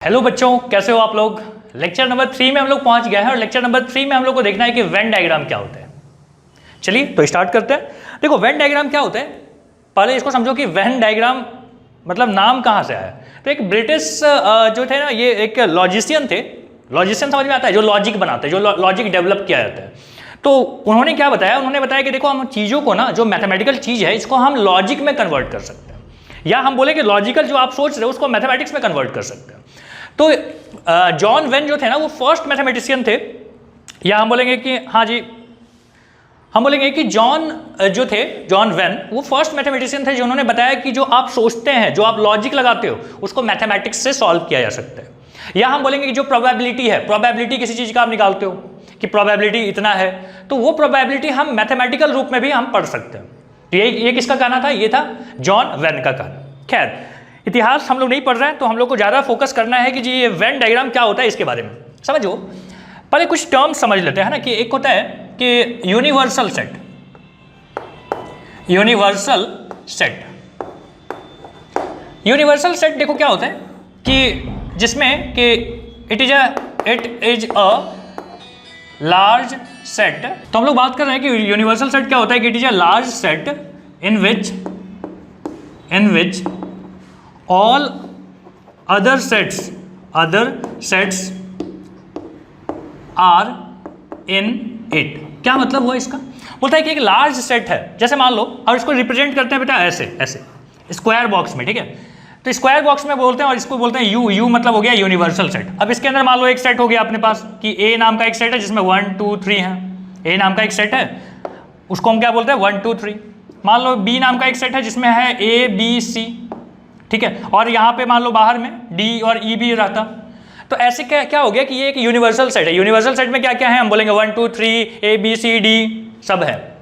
Hello बच्चों, कैसे हो आप लोग। लेक्चर नंबर 3 में हम लोग पहुंच गए हैं और लेक्चर नंबर 3 में हम लोग को देखना है कि वेन डायग्राम क्या होता है। चलिए तो स्टार्ट करते हैं। देखो वेन डायग्राम क्या होता है, पहले इसको समझो कि वेन डायग्राम मतलब नाम कहाँ से आया। तो एक ब्रिटिश जो थे ना, ये एक लॉजिशियन थे। लॉजिशियन समझ में आता है, जो लॉजिक बनाते हैं, जो लॉजिक डेवलप किया जाता है। तो उन्होंने क्या बताया, उन्होंने बताया कि देखो हम चीज़ों को ना, जो मैथमेटिकल चीज़ है इसको हम लॉजिक में कन्वर्ट कर सकते हैं, या हम बोले कि लॉजिकल जो आप सोच रहे हो उसको मैथमेटिक्स में कन्वर्ट कर सकते हैं। तो जॉन वेन जो थे ना, वो फर्स्ट मैथमेटिशियन थे, या हम बोलेंगे कि हाँ जी, हम बोलेंगे कि जॉन जो थे, जॉन वेन, वो फर्स्ट मैथमेटिशियन थे जिन्होंने बताया कि जो आप सोचते हैं, जो आप लॉजिक लगाते हो, उसको मैथमेटिक्स से सॉल्व किया जा सकता है। या हम बोलेंगे कि जो प्रोबेबिलिटी है, प्रोबेबिलिटी किसी चीज़ का आप निकालते हो कि प्रोबेबिलिटी इतना है, तो वो प्रोबेबिलिटी हम मैथमेटिकल रूप में भी हम पढ़ सकते हैं। तो ये किसका कहना था, ये था जॉन वेन का कहना। खैर, इतिहास हम लोग नहीं पढ़ रहे हैं, तो हम लोग को ज़्यादा फोकस करना है कि जी ये वेन डायग्राम क्या होता है, इसके बारे में समझो। पहले कुछ टर्म्स समझ लेते हैं ना, कि एक होता है कि universal set. Universal set, universal set देखो क्या होता है कि जिसमें कि it is a large set. तो हम लोग बात कर रहे हैं कि यूनिवर्सल सेट क्या होता है, कि it is a large set in which all other sets are in it। क्या मतलब हुआ इसका, बोलता है कि एक लार्ज सेट है, जैसे मान लो, और इसको रिप्रेजेंट करते हैं बेटा ऐसे स्क्वायर बॉक्स में, ठीक है। तो स्क्वायर बॉक्स में बोलते हैं, और इसको बोलते हैं यू मतलब हो गया यूनिवर्सल सेट। अब इसके अंदर मान लो एक सेट हो गया अपने पास कि ए नाम का एक सेट है जिसमें 1 2 3 है। ए नाम का एक सेट है, उसको हम क्या बोलते हैं 1 2 3। मान लो बी नाम का एक सेट है जिसमें है ए बी सी, ठीक है, और यहाँ पे मान लो बाहर में डी और ई भी रहता। तो ऐसे क्या हो गया कि ये एक यूनिवर्सल सेट है। यूनिवर्सल सेट में क्या क्या है, हम बोलेंगे 1 2 3 ए बी सी डी सब है।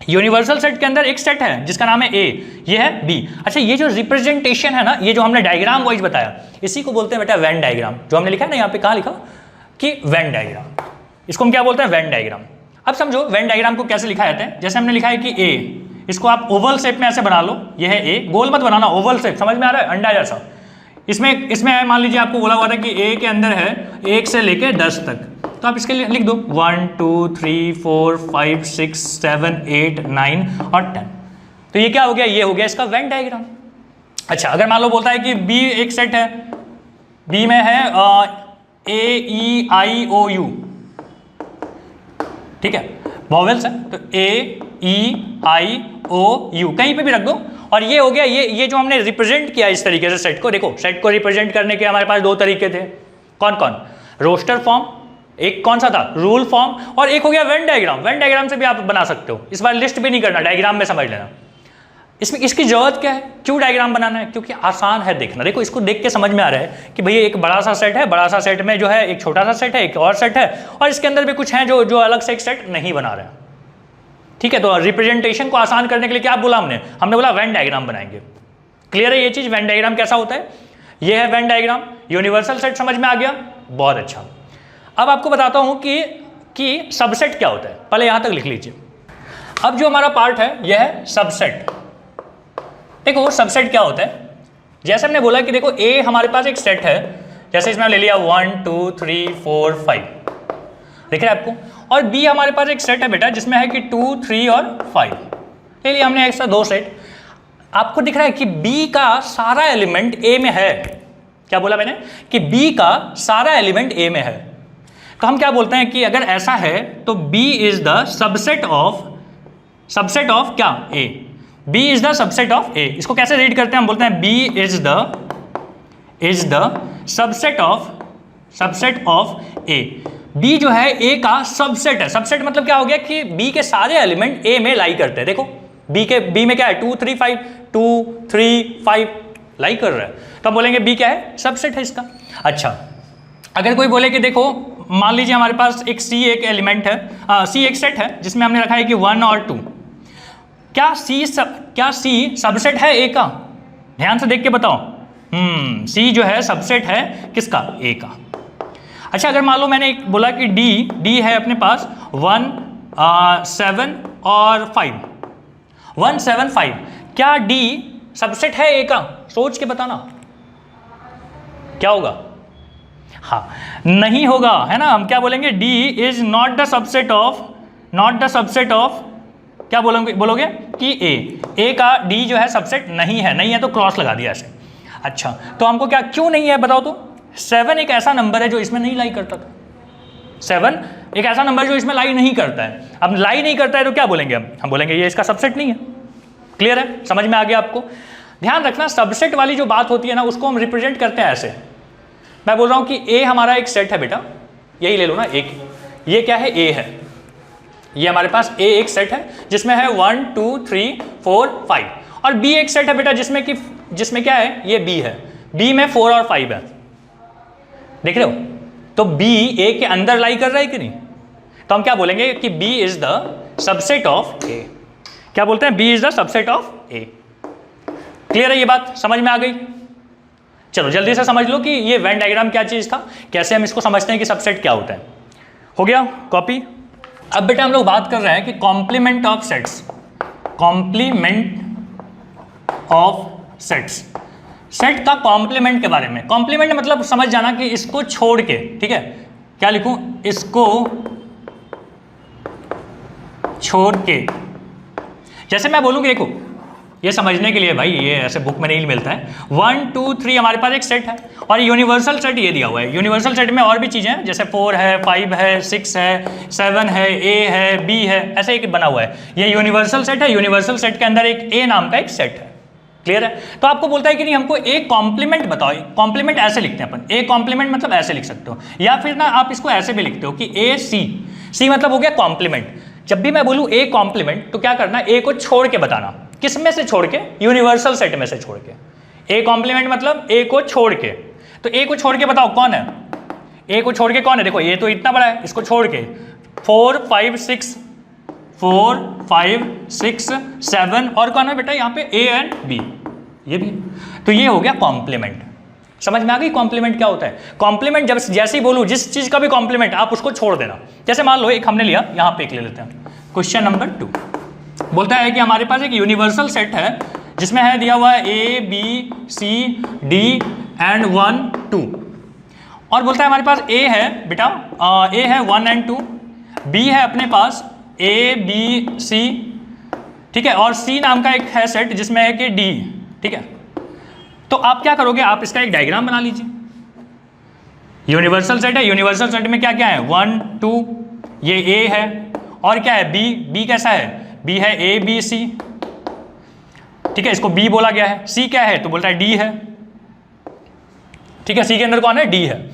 यूनिवर्सल सेट के अंदर एक सेट है जिसका नाम है ए, ये है बी। अच्छा, ये जो रिप्रेजेंटेशन है ना, ये जो हमने डायग्राम वाइज बताया, इसी को बोलते हैं बेटा वेन डायग्राम। जो हमने लिखा है ना यहाँ पे, कहाँ लिखा कि वेन डायग्राम, इसको हम क्या बोलते हैं वेन डायग्राम। अब समझो वेन डायग्राम को कैसे लिखा जाता है। जैसे हमने लिखा है कि ए, इसको आप ओवल शेप में ऐसे बना लो, ये है ए, गोल मत बनाना, ओवल शेप, समझ में आ रहा है, अंडा जैसा। इसमें मान लीजिए आपको बोला हुआ था कि ए के अंदर है 1 से लेके 10 तक, तो आप इसके लिए लिख दो 1 2 3 4 5 6 7 8 9 और 10। तो ये क्या हो गया, ये हो गया इसका वेन डायग्राम। अच्छा, अगर मान लो बोलता है कि बी एक सेट है, बी में है ए ई आई ओ यू, ठीक है, वॉवेल्स है, तो ए ई आई ओ यू कहीं पे भी रख दो। और ये हो गया, ये जो हमने रिप्रेजेंट किया इस तरीके से सेट को। देखो, सेट को रिप्रेजेंट करने के हमारे पास 2 तरीके थे, कौन कौन, रोस्टर फॉर्म, एक कौन सा था रूल फॉर्म, और एक हो गया वेन डायग्राम। वेन डायग्राम से भी आप बना सकते हो, इस बार लिस्ट भी नहीं करना, डायग्राम में समझ लेना। इसमें इसकी जरूरत क्या है, क्यों डायग्राम बनाना है, क्योंकि आसान है देखना। देखो, इसको देख के समझ में आ रहा है कि भैया एक बड़ा सा सेट है, बड़ा सा सेट में जो है एक छोटा सा सेट है, एक और सेट है, और इसके अंदर भी कुछ है जो अलग से एक सेट नहीं बना रहे हैं, ठीक है। तो रिप्रेजेंटेशन को आसान करने के लिए क्या बोला हमने बोला वेन डायग्राम बनाएंगे। क्लियर है ये चीज, वेन डायग्राम कैसा होता है, ये है वेन डायग्राम। यूनिवर्सल सेट समझ में आ गया, बहुत अच्छा। अब आपको बताता हूं कि सबसेट क्या होता है, पहले यहां तक लिख लीजिए। अब जो हमारा पार्ट है यह है सबसेट। देखो सबसेट क्या होता है, जैसे हमने बोला कि देखो ए हमारे पास एक सेट है, जैसे इसमें ले लिया 1 2 3 4 5, दिख रहा है आपको। और बी हमारे पास एक सेट है बेटा जिसमें है कि 2 3 और 5, ले लिया हमने एक्स्ट्रा 2 सेट। आपको दिख रहा है कि बी का सारा एलिमेंट ए में है। क्या बोला मैंने, कि बी का सारा एलिमेंट ए में है। तो हम क्या बोलते हैं कि अगर ऐसा है तो B is the subset of क्या, A. B is the subset of A. इसको कैसे रीड करते हैं, हम बोलते हैं B is the subset of A. B जो है ए का सबसेट है। सबसेट मतलब क्या हो गया कि बी के सारे एलिमेंट ए में लाई करते हैं। देखो बी में क्या है 2 3 5, 2 3 5 लाई कर रहा है, तो हम बोलेंगे बी क्या है, सबसेट है इसका। अच्छा, अगर कोई बोले कि देखो मान लीजिए हमारे पास एक सी एक एलिमेंट है, सी एक सेट है जिसमें हमने रखा है कि 1 और 2, क्या सी सबसेट है ए का, ध्यान से देख के बताओ। सी जो है सबसेट है किसका, ए का। अच्छा, अगर मान लो मैंने एक बोला कि डी है अपने पास 1 7 और 5, 1 7 5, क्या डी सबसेट है ए का, सोच के बताना क्या होगा। हाँ, नहीं होगा, है ना, हम क्या बोलेंगे, D is not the subset of, क्या बोलोगे कि A का D जो है सबसेट नहीं है तो क्रॉस लगा दिया ऐसे। अच्छा, तो हमको क्या क्यों नहीं है बताओ तो। 7 एक ऐसा नंबर है जो इसमें नहीं लाई करता था। 7 एक ऐसा नंबर जो इसमें लाई नहीं करता है। अब लाई नहीं करता है तो क्या बोलेंगे हम बोलेंगे ये इसका सबसेट नहीं है। क्लियर है, समझ में आ गया आपको। ध्यान रखना, सबसेट वाली जो बात होती है ना, उसको हम रिप्रेजेंट करते हैं ऐसे। मैं बोल रहा हूं कि A हमारा एक सेट है बेटा, यही ले लो ना, एक ये क्या है, A है, ये हमारे पास A एक सेट है जिसमें है 1 2 3 4 5, और B एक सेट है बेटा जिसमें क्या है, ये B है, B में 4 और 5 है, देख रहे हो। तो B A के अंदर लाई कर रहा है कि नहीं, तो हम क्या बोलेंगे कि B is the subset of A। क्या बोलते हैं, B is the subset of A। Clear है ये बात, समझ में आ गई। चलो जल्दी से समझ लो कि ये वेन डायग्राम क्या चीज था, कैसे हम इसको समझते हैं कि सबसेट क्या होता है। हो गया कॉपी। अब बेटा हम लोग बात कर रहे हैं कि कॉम्प्लीमेंट ऑफ सेट्स, सेट का कॉम्प्लीमेंट के बारे में। कॉम्प्लीमेंट मतलब समझ जाना कि इसको छोड़ के, ठीक है, क्या लिखूं, इसको छोड़ के। जैसे मैं बोलूंगी, देखो ये समझने के लिए भाई, ये ऐसे बुक में नहीं मिलता है। 1 2 3 हमारे पास एक सेट है और यूनिवर्सल सेट ये दिया हुआ है। यूनिवर्सल सेट में और भी चीज़ें हैं, जैसे 4 है, 5 है, 6 है, 7 है, A है, B है, ऐसे एक बना हुआ है। ये यूनिवर्सल सेट है। यूनिवर्सल सेट के अंदर एक A नाम का एक सेट है। क्लियर है। तो आपको बोलता है कि नहीं, हमको एक कॉम्प्लीमेंट बताओ। कॉम्प्लीमेंट ऐसे लिखते हैं अपन, एक कॉम्प्लीमेंट मतलब ऐसे लिख सकते हो, या फिर ना आप इसको ऐसे भी लिखते हो कि A C मतलब हो गया कॉम्प्लीमेंट। जब भी मैं बोलूँ A कॉम्प्लीमेंट तो क्या करना, A को छोड़ के बताना। किस में से छोड़ के, यूनिवर्सल सेट में से छोड़ के। A कॉम्प्लीमेंट मतलब A को छोड़ के। तो A को छोड़ के बताओ कौन है, A को छोड़ के कौन है। देखो ये तो इतना बड़ा है, इसको छोड़ के 4 5 6 7 और कौन है बेटा यहाँ पे, A एंड B, ये भी। तो ये हो गया कॉम्प्लीमेंट। समझ में आ गई कॉम्प्लीमेंट क्या होता है। कॉम्प्लीमेंट जब जैसे ही बोलूँ, जिस चीज का भी कॉम्प्लीमेंट, आप उसको छोड़ देना। जैसे मान लो एक हमने लिया, यहाँ पे एक ले लेते हैं। क्वेश्चन नंबर 2 बोलता है कि हमारे पास एक यूनिवर्सल सेट है जिसमें है दिया हुआ है A B C D and 1 2, और बोलता है हमारे पास A है बेटा, A है 1 एंड 2, B है अपने पास A B C, ठीक है, और C नाम का एक है सेट जिसमें है कि D, ठीक है। तो आप क्या करोगे, आप इसका एक डायग्राम बना लीजिए। यूनिवर्सल सेट है, यूनिवर्सल सेट में क्या क्या है, 1 2, ये A है, और क्या है B कैसा है, B है A B C, ठीक है, इसको B बोला गया है। C क्या है, तो बोलता है D है, ठीक है, C के अंदर कौन है, D है।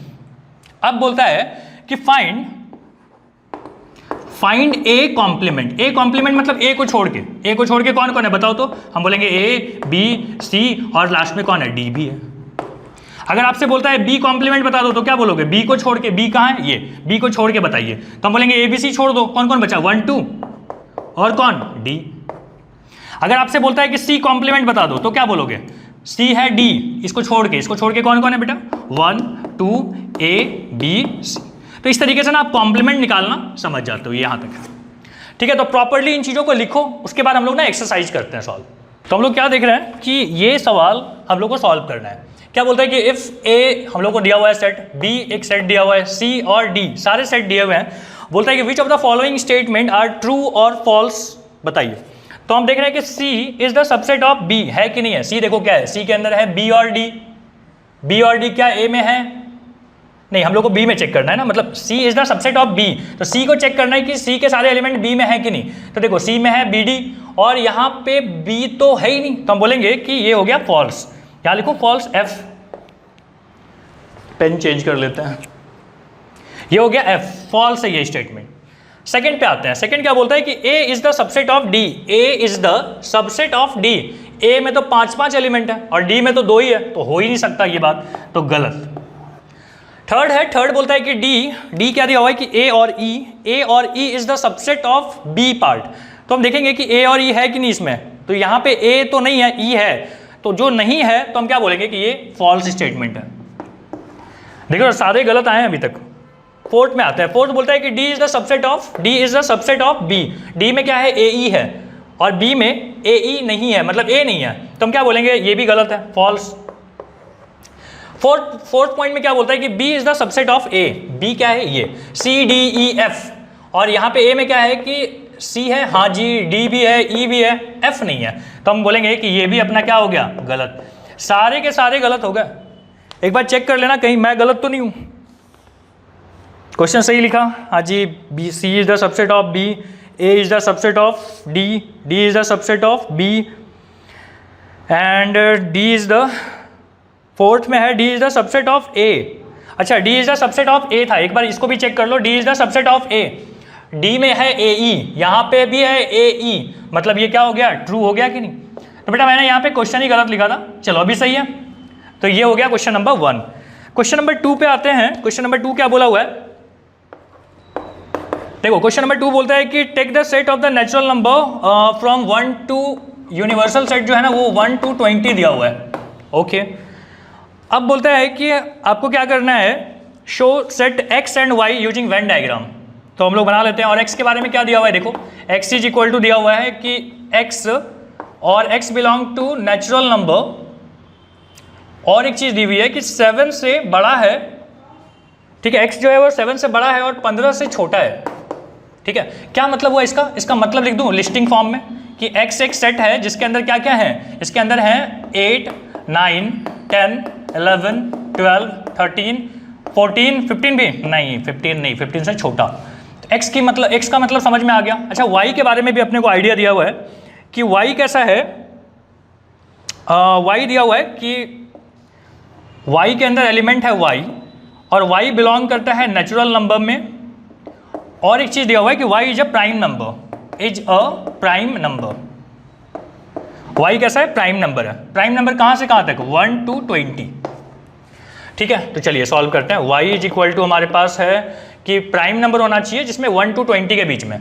अब बोलता है कि find A compliment. A compliment मतलब A को छोड़ के कौन कौन है बताओ तो। हम बोलेंगे A B C और लास्ट में कौन है, D भी है। अगर आपसे बोलता है B कॉम्प्लीमेंट बता दो तो क्या बोलोगे, B को छोड़ के, B कहाँ है, ये B को छोड़ के बताइए। तो हम बोलेंगे A B C छोड़ दो, कौन कौन बचा, 1 2 और कौन, D। अगर आपसे बोलता है कि C कॉम्प्लीमेंट बता दो तो क्या बोलोगे, C है D, इसको छोड़ के कौन कौन है बेटा, 1 2 A B C। तो इस तरीके से ना आप कॉम्प्लीमेंट निकालना समझ जाते हो, यहाँ तक है। ठीक है, तो प्रॉपर्ली इन चीज़ों को लिखो, उसके बाद हम लोग ना एक्सरसाइज करते हैं सॉल्व। तो हम लोग क्या देख रहे हैं कि ये सवाल हम लोग को सॉल्व करना है। क्या बोलता है कि इफ A हम लोग को दिया हुआ है सेट, B एक सेट दिया हुआ है, C और D सारे सेट दिए हुए हैं। बोलता है कि which of the following statement are true और फॉल्स, बताइए। तो हम देख रहे हैं कि C is the subset of B, है कि नहीं है। C देखो क्या है, C के अंदर है B और D, B और D क्या A में है, नहीं, हम लोग को B में चेक करना है ना, मतलब C is the subset of B, तो C को चेक करना है कि C के सारे एलिमेंट B में है कि नहीं। तो देखो C में है BD और यहाँ पे B तो है ही नहीं, तो हम बोलेंगे कि ये हो गया फॉल्स। क्या लिखो, फॉल्स F, पेन चेंज कर लेते हैं, ये हो गया F, फॉल्स है ये स्टेटमेंट। सेकंड पे आते हैं। सेकंड क्या बोलता है कि A is the subset of D, A is the subset of D। A में तो 5 एलिमेंट है और D में तो 2 ही है, तो हो ही नहीं सकता ये बात, तो गलत। थर्ड है, थर्ड बोलता है कि D क्या दिया हुआ है कि A और E is the subset of B part. तो हम देखेंगे कि A और E है कि नहीं इसमें, तो यहाँ पे A तो नहीं है, E है, तो जो नहीं है तो हम क्या बोलेंगे कि ये फॉल्स स्टेटमेंट है। देखो सारे गलत आए हैं अभी तक। फोर्थ में आता है, फोर्थ बोलता है कि D is the subset of B। D में क्या है, AE है और B में AE नहीं है, मतलब A नहीं है, तो हम क्या बोलेंगे, ये भी गलत है, फॉल्स। फोर्थ पॉइंट में क्या बोलता है कि B is the subset of A. B क्या है, ये सी डी ई एफ, और यहाँ पे ए में क्या है कि सी है, हाँ जी, डी भी है, ई भी है, एफ नहीं है, तो हम बोलेंगे कि ये भी अपना क्या हो गया, गलत। सारे के सारे गलत हो गए। एक बार चेक कर लेना कहीं मैं गलत तो नहीं हूँ। क्वेश्चन सही लिखा, हाँ जी, B, C is the subset of B, A is the subset of D, D is the subset of B, and D is the, fourth में है D is the subset of A. अच्छा, D is the subset of A था, एक बार इसको भी check कर लो, D is the subset of A. D में है ए ई, यहाँ पे भी है ए ई, मतलब ये क्या हो गया, ट्रू हो गया कि नहीं। तो बेटा मैंने यहाँ पे क्वेश्चन ही गलत लिखा था, चलो अभी सही है। तो ये हो गया क्वेश्चन नंबर 1। क्वेश्चन नंबर 2 पे आते हैं। क्वेश्चन नंबर 2 क्या बोला हुआ है, देखो क्वेश्चन नंबर 2 बोलता है कि take the set of the natural number from 1 to, universal set जो है ना वो 1 to 20 दिया हुआ है। ओके, अब बोलता है कि आपको क्या करना है, show set X and Y using Venn diagram. तो हम लोग बना लेते हैं। और x के बारे में क्या दिया हुआ है, देखो x इज इक्वल टू दिया हुआ है कि x और x belong to natural number, और एक चीज़ दी हुई है कि 7 से बड़ा है, ठीक है, x जो है वो 7 से बड़ा है और 15 से छोटा है। ठीक है, क्या मतलब हुआ इसका, इसका मतलब लिख दूँ लिस्टिंग फॉर्म में कि x एक सेट है जिसके अंदर क्या क्या है, इसके अंदर है 8, 9, 10, 11, 12, 13, 14, 15 भी नहीं, 15 नहीं, 15 से छोटा। x की मतलब, x का मतलब समझ में आ गया। अच्छा, y के बारे में भी अपने को आइडिया दिया हुआ है कि y कैसा है। y दिया हुआ है कि y के अंदर एलिमेंट है y, और y बिलोंग करता है नेचुरल नंबर में, और एक चीज़ दिया हुआ है कि y is a prime number, is a prime number. y कैसा है, प्राइम नंबर है। प्राइम नंबर कहाँ से कहाँ तक, 1 to 20। ठीक है, तो चलिए सॉल्व करते हैं। y इज इक्वल टू हमारे पास है कि प्राइम नंबर होना चाहिए जिसमें 1 to 20 के बीच में।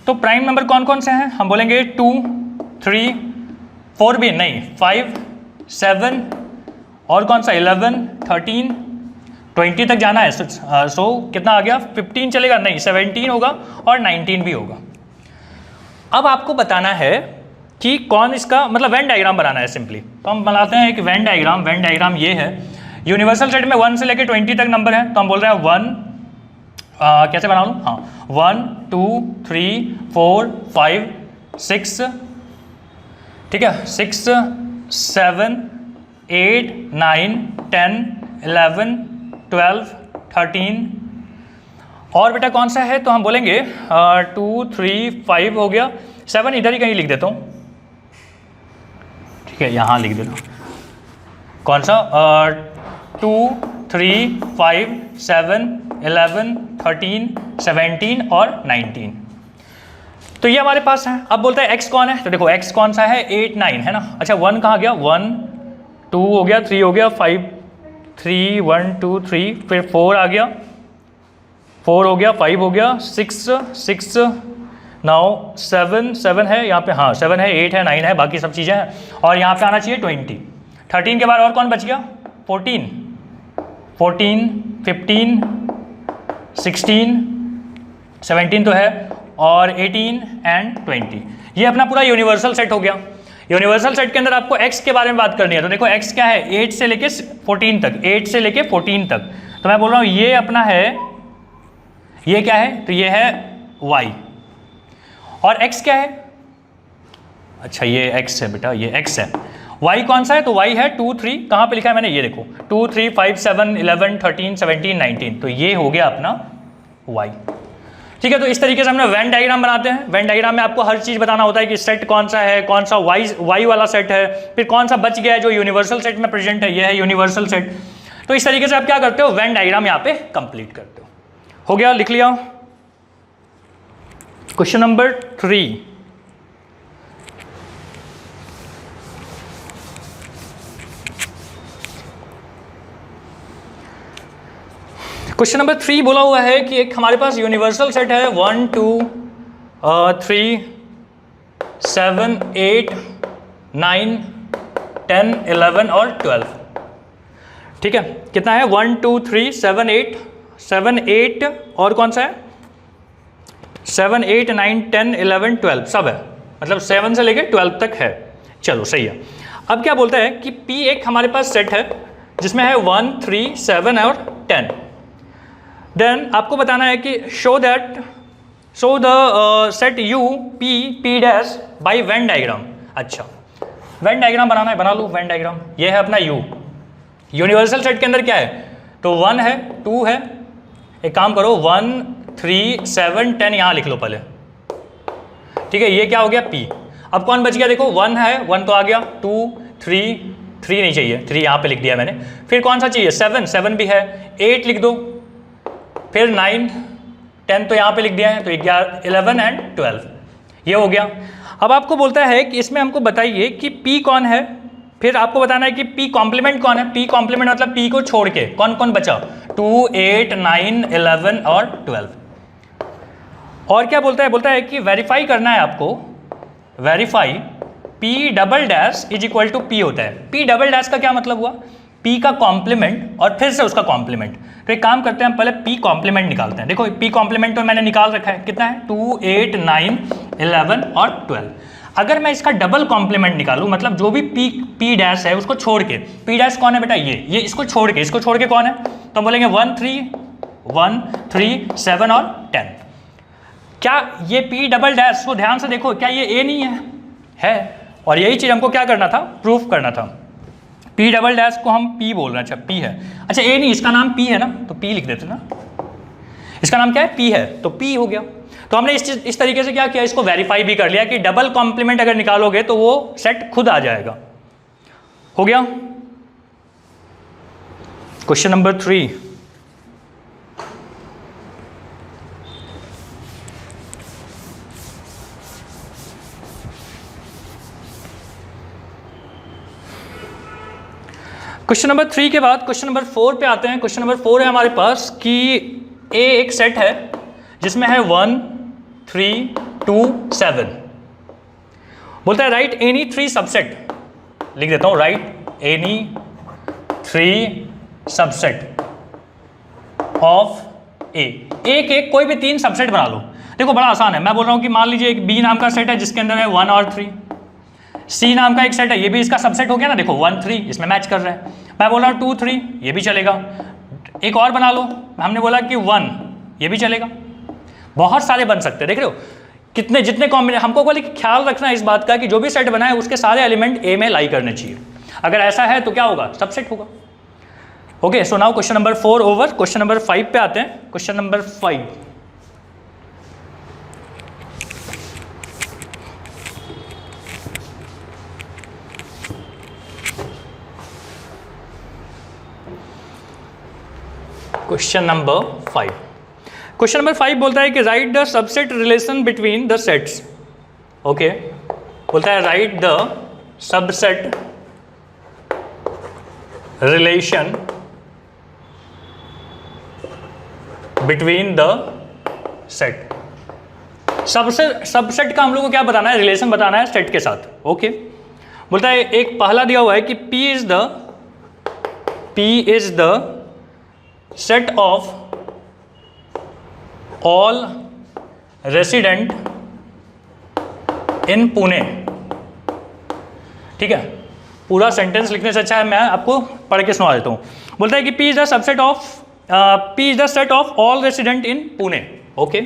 तो प्राइम नंबर कौन कौन से हैं, हम बोलेंगे 2, 3, 4 भी नहीं, 5, 7, और कौन सा 11, 13, 20 तक जाना है। सो कितना आ गया, 15 चलेगा नहीं, 17 होगा और 19 भी होगा। अब आपको बताना है कि कौन इसका मतलब वेन डायग्राम बनाना है सिंपली। तो हम बनाते हैं एक वेन डायग्राम। वेन डायग्राम ये है, यूनिवर्सल सेट में 1 से लेकर 20 तक नंबर है, तो हम बोल रहे हैं 1, कैसे बना लूँ, हाँ 1, 2, 3, 4, 5, 6, ठीक है, 6, 7, 8, 9, 10, 11, 12, 13, और बेटा कौन सा है, तो हम बोलेंगे 2, 3, 5 हो गया, 7 इधर ही कहीं लिख देता हूँ, ठीक है, यहाँ लिख देता हूँ। कौन सा 2, 3, 5, 7, 11, 13, 17 और 19। तो ये हमारे पास है। अब बोलता है x कौन है, तो देखो x कौन सा है, 8, 9 है ना। अच्छा 1 कहाँ गया, 1, 2 हो गया, 3 हो गया, 5, 3, 1, 2, 3, फिर 4 आ गया, 4 हो गया, 5 हो गया, 6, नाउ 7 है यहाँ पे, हाँ 7 है, 8 है, 9 है, बाकी सब चीज़ें हैं, और यहाँ पे आना चाहिए 20। 13 के बाद और कौन बच गया, 14, 15, 16, 17 तो है, और 18 एंड 20। ये अपना पूरा यूनिवर्सल सेट हो गया। यूनिवर्सल सेट के अंदर आपको x के बारे में बात करनी है, तो देखो x क्या है, 8 से लेके 14 तक, 8 से लेके 14 तक। तो मैं बोल रहा हूँ ये अपना है, ये क्या है, तो ये है y, और x क्या है, अच्छा ये x है बेटा, ये x है। y कौन सा है, तो y है 2, 3, कहाँ पे लिखा है मैंने, ये देखो 2, 3, 5, 7, 11, 13, 17, 19, तो ये हो गया अपना y। ठीक है, तो इस तरीके से हमने वेन डायग्राम बनाते हैं। वेन डायग्राम में आपको हर चीज़ बताना होता है कि सेट कौन सा है, कौन सा y वाला सेट है, फिर कौन सा बच गया है जो यूनिवर्सल सेट में प्रेजेंट है, ये है यूनिवर्सल सेट। तो इस तरीके से आप क्या करते हो, वेन डायग्राम यहाँ पे कंप्लीट करते हो गया, लिख लिया। क्वेश्चन नंबर 3, क्वेश्चन नंबर 3 बोला हुआ है कि एक हमारे पास यूनिवर्सल सेट है 1, 2, 3, 7, 8, 9, 10, 11 और 12। ठीक है, कितना है, 1, 2, 3, 7, 8 और कौन सा है, 7, 8, 9, 10, 11, 12 सब है, मतलब 7 से लेके 12 तक है। चलो सही है। अब क्या बोलता है कि P एक हमारे पास सेट है जिसमें है 1, 3, 7 और 10। देन आपको बताना है कि show the set U P P dash by Venn diagram. अच्छा, वेन डायग्राम बनाना है, बना लो वेन डायग्राम। ये है अपना यू, यूनिवर्सल सेट के अंदर क्या है, तो 1 है, 2 है, एक काम करो 1, 3, 7, 10 यहाँ लिख लो पहले, ठीक है। ये क्या हो गया P। अब कौन बच गया, देखो 1 है, 1 तो आ गया, 2, 3 नहीं चाहिए, 3 यहाँ पे लिख दिया मैंने। फिर कौन सा चाहिए, 7 भी है, 8 लिख दो, फिर 9, 10 तो यहाँ पे लिख दिया है, तो 11, 11 एंड 12 ये हो गया। अब आपको बोलता है कि इसमें हमको बताइए कि P कौन है, फिर आपको बताना है कि P कॉम्प्लीमेंट कौन है। P कॉम्प्लीमेंट मतलब P को छोड़ के कौन कौन बचा, 2, 8, 9, 11 और 12। और क्या बोलता है कि वेरीफाई करना है आपको, verify P double dash is equal to P होता है। P डबल डैश का क्या मतलब हुआ, P का कॉम्प्लीमेंट और फिर से उसका कॉम्प्लीमेंट। तो एक काम करते हैं, हम पहले P कॉम्प्लीमेंट निकालते हैं। देखो P कॉम्प्लीमेंट तो मैंने निकाल रखा है, कितना है, 2, 8, 9, 11 और 12। अगर मैं इसका डबल कॉम्प्लीमेंट निकालूं, मतलब जो भी P डैश है उसको छोड़ के, P डैश कौन है बेटा, ये इसको छोड़ के कौन है, तो हम बोलेंगे 1, 3, 7 और 10। क्या ये P डबल डैश को ध्यान से देखो, क्या ये A नहीं है? और यही चीज़ हमको क्या करना था, प्रूफ करना था। P डबल डैश को हम P बोल रहे हैं, अच्छा P है, अच्छा A नहीं, इसका नाम P है ना, तो P लिख देते ना, इसका नाम क्या है, P है, तो P हो गया। तो हमने इस तरीके से क्या किया, इसको वेरीफाई भी कर लिया कि डबल कॉम्प्लीमेंट अगर निकालोगे तो वो सेट खुद आ जाएगा। हो गया। क्वेश्चन नंबर 3, क्वेश्चन नंबर 3 के बाद क्वेश्चन नंबर 4 पे आते हैं। क्वेश्चन नंबर 4 है हमारे पास कि A एक सेट है जिसमें है 1, 3, 2, 7। बोलता है राइट एनी 3 सबसेट, लिख देता हूं, right any 3 subset of A। एक कोई भी 3 सबसेट बना लो। देखो बड़ा आसान है, मैं बोल रहा हूं कि मान लीजिए एक B नाम का सेट है जिसके अंदर है 1 और 3, C नाम का एक सेट है, ये भी इसका सबसेट हो गया ना, देखो 1, 3 इसमें मैच कर रहा है। मैं बोल रहा हूँ 2, 3 ये भी चलेगा। एक और बना लो, हमने बोला कि 1 ये भी चलेगा। बहुत सारे बन सकते हैं, देख रहे हो कितने, जितने कॉम्बिनेशन। हमको बोले कि ख्याल रखना इस बात का कि जो भी सेट बना है उसके सारे एलिमेंट A में लाई करने चाहिए। अगर ऐसा है तो क्या होगा, सबसेट होगा। Okay, so now question number 4 over. Question number 5 पे आते हैं। Question number 5, question number 5। Question number 5 बोलता है कि write the subset relation between the sets. Okay, बोलता है right the subset relation between the set. Subset का हम लोग को क्या बताना है, रिलेशन बताना है सेट के साथ। ओके, बोलता है एक पहला दिया हुआ है कि P is the set of all resident in Pune। ठीक है, पूरा सेंटेंस लिखने से अच्छा है मैं आपको पढ़ के सुना देता हूँ। बोलता है कि P is the subset of P is the set of all resident in Pune. Okay,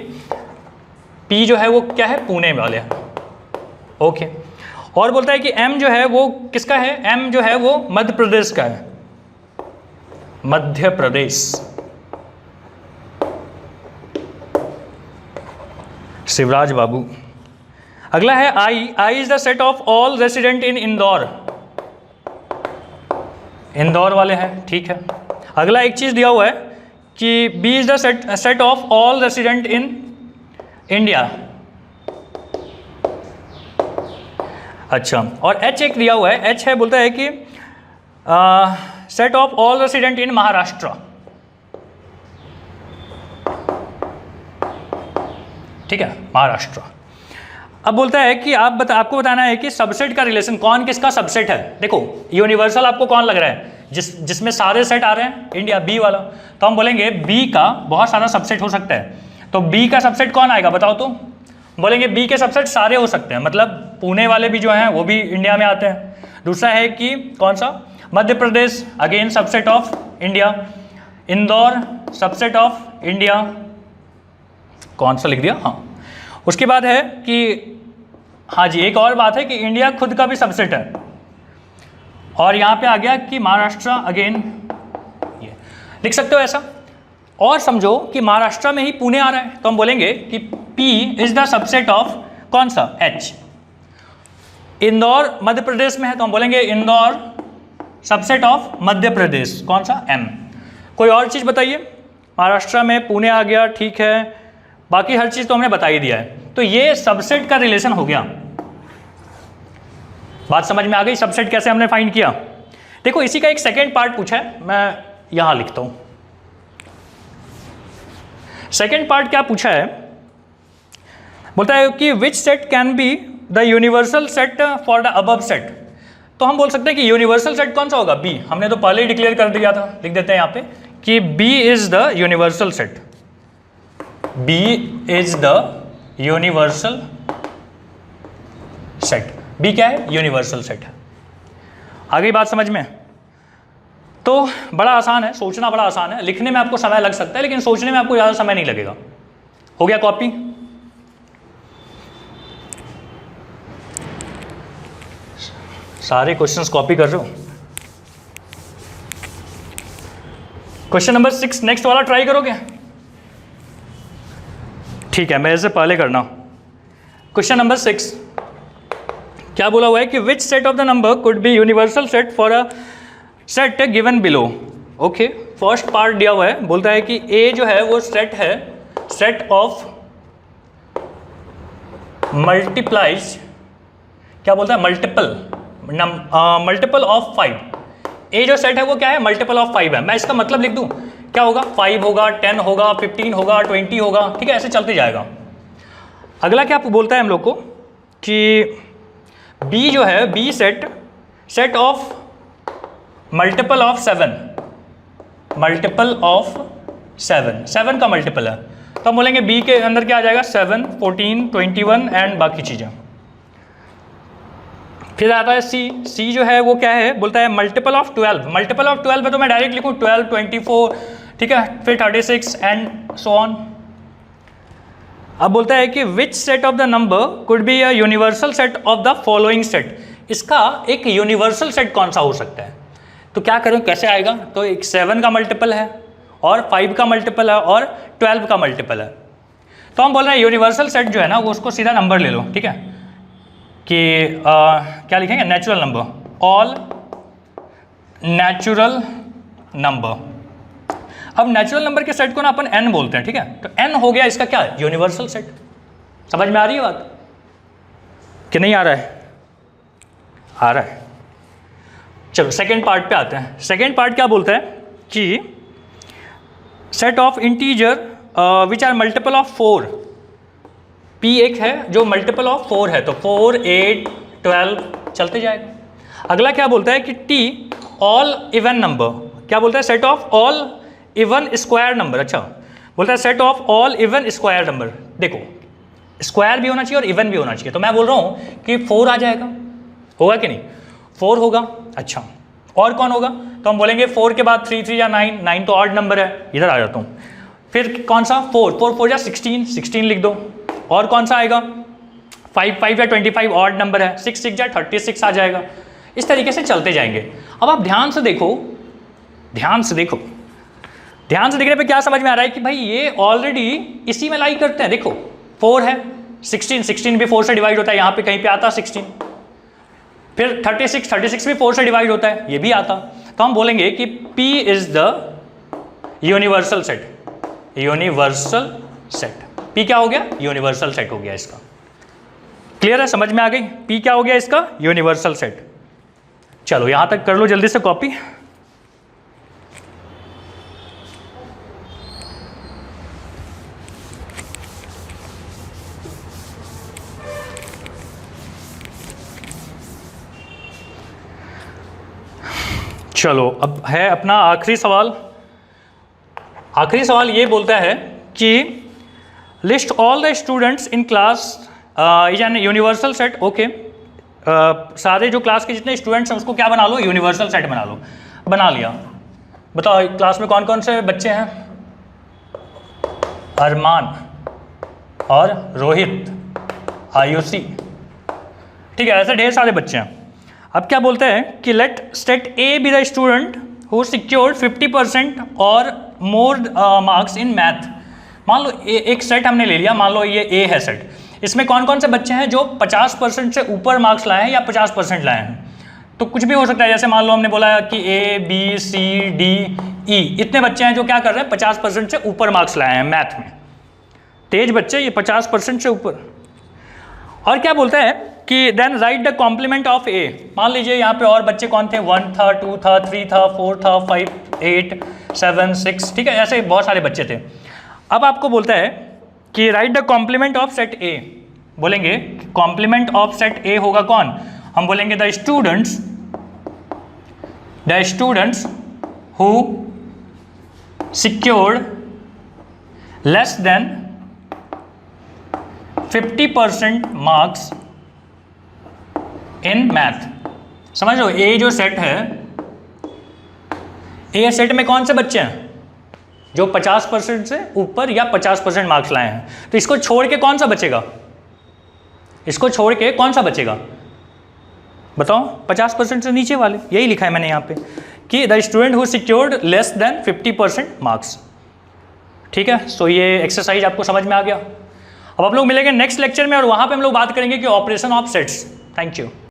P जो है वो क्या है, पुणे वाले। ओके, और बोलता है कि M जो है वो किसका है, M जो है वो मध्य प्रदेश का है, मध्य प्रदेश। शिवराज बाबू। अगला है I is the set of all resident in Indore, Indore वाले हैं। ठीक है, अगला एक चीज दिया हुआ है कि B is the set of all resident in India. अच्छा, और H एक दिया हुआ है, H है बोलता है कि set of all resident in Maharashtra. ठीक है, महाराष्ट्र। अब बोलता है कि आपको बताना है कि सबसेट का रिलेशन, कौन किसका सबसेट है। देखो यूनिवर्सल आपको कौन लग रहा है, जिसमें सारे सेट आ रहे हैं, इंडिया, बी वाला। तो हम बोलेंगे बी का बहुत सारा सबसेट हो सकता है। तो बी का सबसेट कौन आएगा बताओ तो, बोलेंगे बी के सबसेट सारे हो सकते हैं, मतलब पुणे वाले भी जो हैं वो भी इंडिया में आते हैं। दूसरा है कि कौन सा, Madhya Pradesh again subset of India, Indore subset of India, कौन सा लिख दिया, हाँ। उसके बाद है कि हाँ जी, एक और बात है कि इंडिया खुद का भी सबसेट है, और यहाँ पे आ गया कि महाराष्ट्र अगेन, ये लिख सकते हो ऐसा। और समझो कि महाराष्ट्र में ही पुणे आ रहा है, तो हम बोलेंगे कि P is the subset of कौन सा, H। इंदौर मध्य प्रदेश में है, तो हम बोलेंगे इंदौर सबसेट ऑफ मध्य प्रदेश, कौन सा, M। कोई और चीज़ बताइए, महाराष्ट्र में पुणे आ गया, ठीक है, बाकी हर चीज़ तो हमने बता ही दिया है। तो ये सबसेट का रिलेशन हो गया। बात समझ में आ गई, सबसेट कैसे हमने फाइंड किया। देखो इसी का एक सेकेंड पार्ट पूछा है, मैं यहाँ लिखता हूँ। सेकेंड पार्ट क्या पूछा है, बोलता है कि which set can be the universal set for the above set. तो हम बोल सकते हैं कि यूनिवर्सल सेट कौन सा होगा, बी। हमने तो पहले ही डिक्लेयर कर दिया था, लिख देते हैं यहाँ पे कि B is the universal set, B is the universal set. B क्या है, यूनिवर्सल सेट है। आ गई बात समझ में। तो बड़ा आसान है, सोचना बड़ा आसान है, लिखने में आपको समय लग सकता है, लेकिन सोचने में आपको ज़्यादा समय नहीं लगेगा। हो गया कॉपी, सारे क्वेश्चंस कॉपी कर रहे हो। क्वेश्चन नंबर 6 नेक्स्ट वाला ट्राई करोगे, ठीक है, मेरे से पहले करना। क्वेश्चन नंबर 6 क्या बोला हुआ है कि which set of the number could be universal set for a set given below. Okay, first part दिया हुआ है, बोलता है कि ए जो है वो सेट है, सेट ऑफ मल्टीप्लाइज, क्या बोलता है, मल्टीपल ऑफ 5। ए जो सेट है वो क्या है, मल्टीपल ऑफ 5 है। मैं इसका मतलब लिख दूं, क्या होगा, 5 होगा, 10 होगा, 15 होगा, 20 होगा, ठीक है, ऐसे चलते जाएगा। अगला क्या बोलता है हम लोग को कि बी जो है, B set of multiple of 7, multiple of 7 का मल्टीपल है, तो हम बोलेंगे बी के अंदर क्या आ जाएगा, 7, 14, 21 एंड बाकी चीज़ें। फिर आता है सी जो है वो क्या है, बोलता है मल्टीपल ऑफ 12, मल्टीपल ऑफ 12 है तो मैं डायरेक्ट लिखूँ 12, 24, ठीक है, फिर 36 एंड सो ऑन। अब बोलता है कि which set of the number could be a universal set of the following set. इसका एक यूनिवर्सल सेट कौन सा हो सकता है, तो क्या करें, कैसे आएगा, तो एक 7 का मल्टीपल है और 5 का मल्टीपल है और 12 का मल्टीपल है। तो हम बोल रहे हैं यूनिवर्सल सेट जो है ना वो उसको सीधा नंबर ले लो, ठीक है, कि क्या लिखेंगे, natural number, all natural number. अब नेचुरल नंबर के सेट को ना अपन n बोलते हैं, ठीक है, तो n हो गया इसका क्या, यूनिवर्सल सेट। समझ में आ रही है बात कि नहीं आ रहा है, आ रहा है। चलो सेकेंड पार्ट पे आते हैं। सेकेंड पार्ट क्या बोलता है कि set of integer which are multiple of 4। P एक है जो मल्टीपल ऑफ 4 है, तो 4, 8, 12 चलते जाएगा। अगला क्या बोलता है कि T ऑल इवन नंबर, क्या बोलता है, set of all even square number. अच्छा, बोलता है set of all even square number. देखो स्क्वायर भी होना चाहिए और इवन भी होना चाहिए, तो मैं बोल रहा हूँ कि 4 आ जाएगा, होगा कि नहीं, 4 होगा। अच्छा, और कौन होगा, तो हम बोलेंगे 4 के बाद 3 3 या 9, 9 तो ऑड नंबर है, इधर आ जाता हूँ। फिर कौन सा, 4 4 4 या 16, 16 लिख दो। और कौन सा आएगा, 5 5 या 25 ऑड नंबर है, 6 6 या 36 आ जाएगा। इस तरीके से चलते जाएंगे। अब आप ध्यान से देखो, ध्यान से देखो, ध्यान से देखने पे क्या समझ में आ रहा है कि भाई ये ऑलरेडी इसी में लाई करते हैं। देखो 4 है, 16 16 भी 4 से डिवाइड होता है, यहाँ पे कहीं पे आता 16। फिर 36 36 भी 4 से डिवाइड होता है, ये भी आता। तो हम बोलेंगे कि P is the universal set, universal set. P क्या हो गया, यूनिवर्सल सेट हो गया इसका। क्लियर है, समझ में आ गई, P क्या हो गया इसका, यूनिवर्सल सेट। चलो यहां तक कर लो जल्दी से कॉपी। चलो अब है अपना आखिरी सवाल। आखिरी सवाल ये बोलता है कि list all the students in class is an universal set. Okay, सारे जो क्लास के जितने स्टूडेंट्स हैं उसको क्या बना लो, यूनिवर्सल सेट बना लो। बना लिया। बताओ क्लास में कौन कौन से बच्चे हैं? अरमान और रोहित, आयुषी, ठीक है, ऐसे ढेर सारे बच्चे हैं। अब क्या बोलते हैं कि let state A B the student who secured 50% और मोर मार्क्स इन मैथ। मान लो एक सेट हमने ले लिया, मान लो ये ए है सेट, इसमें कौन कौन से बच्चे हैं जो 50% से ऊपर मार्क्स लाए हैं या 50% लाए हैं। तो कुछ भी हो सकता है, जैसे मान लो हमने बोला कि A B C D E, इतने बच्चे हैं जो क्या कर रहे हैं 50% से ऊपर मार्क्स लाए हैं मैथ में। तेज बच्चे ये 50% से ऊपर। और क्या बोलता है कि then write the complement of A. मान लीजिए यहाँ पे और बच्चे कौन थे, 1 था, 2 था, 3 था, 4 था, 5, 8, 7, 6, ठीक है, ऐसे बहुत सारे बच्चे थे। अब आपको बोलता है कि write the complement of set A. बोलेंगे कॉम्प्लीमेंट ऑफ सेट ए होगा कौन, हम बोलेंगे the students who secured less than 50% marks in math. समझ लो ए जो सेट है, ए सेट में कौन से बच्चे हैं जो 50% से ऊपर या 50% मार्क्स लाए हैं। तो इसको छोड़ के कौन सा बचेगा, इसको छोड़ के कौन सा बचेगा बताओ, 50% से नीचे वाले। यही लिखा है मैंने यहाँ पे कि the student who secured less than 50% marks. ठीक है, सो ये एक्सरसाइज आपको समझ में आ गया। अब आप लोग मिलेंगे नेक्स्ट लेक्चर में और वहाँ पे हम लोग बात करेंगे कि operation of sets. Thank you.